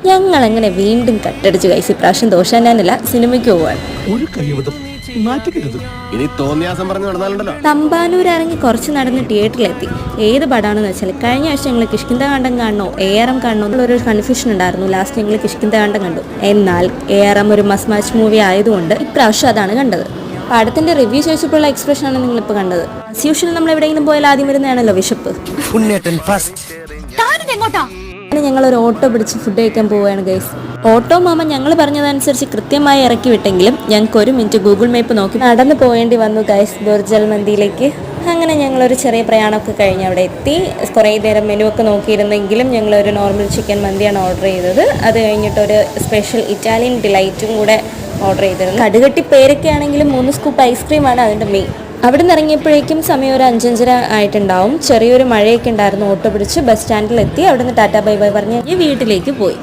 ഞങ്ങൾ അങ്ങനെ വീണ്ടും കട്ടടിച്ച് കഴിച്ച് ഇപ്രാവശ്യം ദോശാനല്ല സിനിമയ്ക്ക് പോവാണ്. ഇനി തോന്നിയാസം പറഞ്ഞു നടന്നാലുണ്ടല്ലോ. തമ്പാനൂർ ഇറങ്ങി കുറച്ച് നടന്ന് തിയേറ്ററിലെത്തി. ഏത് പടമാണെന്ന് വെച്ചാൽ കഴിഞ്ഞ ആഴ്ച ഞങ്ങൾ കിഷ്കിന്ധാകാന്ഡം കാണണോ ARM കാണണോ എന്നുള്ളൊരു കൺഫ്യൂഷൻ ഉണ്ടായിരുന്നു. ലാസ്റ്റ് ഞങ്ങൾ കിഷ്കിന്ധാകാന്ഡം കണ്ടു. എന്നാൽ ARM ഒരു മസ്റ്റ് വാച്ച് മൂവി ആയതുകൊണ്ട് ഇപ്രാവശ്യം അതാണ് കണ്ടത്. പടത്തിന്റെ റിവ്യൂ ചോദിച്ചപ്പോഴുള്ള എക്സ്പ്രഷനാണ് നിങ്ങളിപ്പോൾ കണ്ടത്. ആസ് യൂഷ്വൽ നമ്മൾ എവിടെയെങ്കിലും പോയാൽ ആദ്യം വരുന്നതാണല്ലോ വിശപ്പ്. അങ്ങനെ ഞങ്ങളൊരു ഓട്ടോ പിടിച്ച് ഫുഡ് കഴിക്കാൻ പോവുകയാണ് ഗൈസ്. ഓട്ടോ മാമ ഞങ്ങൾ പറഞ്ഞതനുസരിച്ച് കൃത്യമായി ഇറക്കി വിട്ടെങ്കിലും ഞങ്ങൾക്ക് ഒരു മിനിറ്റ് ഗൂഗിൾ മാപ്പ് നോക്കി നടന്നു പോകേണ്ടി വന്നു ഗൈസ് ബുർജൽ മന്തിയിലേക്ക്. അങ്ങനെ ഞങ്ങളൊരു ചെറിയ പ്രയാണമൊക്കെ കഴിഞ്ഞ് അവിടെ എത്തി. കുറേ നേരം മെനു ഒക്കെ നോക്കിയിരുന്നെങ്കിലും ഞങ്ങളൊരു നോർമൽ ചിക്കൻ മന്തിയാണ് ഓർഡർ ചെയ്തത്. അത് കഴിഞ്ഞിട്ടൊരു സ്പെഷ്യൽ ഇറ്റാലിയൻ ഡിലൈറ്റും കൂടെ ഓർഡർ ചെയ്തിരുന്നു. കടുകട്ടി പേരൊക്കെ ആണെങ്കിലും 3 സ്കൂപ്പ് ഐസ്ക്രീമാണ് അതിൻ്റെ മെയിൻ. അവിടെ നിന്ന് ഇറങ്ങിയപ്പോഴേക്കും സമയം ഒരു 5:30 ആയിട്ടുണ്ടാവും. ചെറിയൊരു മഴയൊക്കെ ഉണ്ടായിരുന്നു. ഓട്ടോ പിടിച്ച് ബസ് സ്റ്റാൻഡിലെത്തി. അവിടെ നിന്ന് ടാറ്റാ ബൈ ബൈ പറഞ്ഞ് വീട്ടിലേക്ക് പോയി.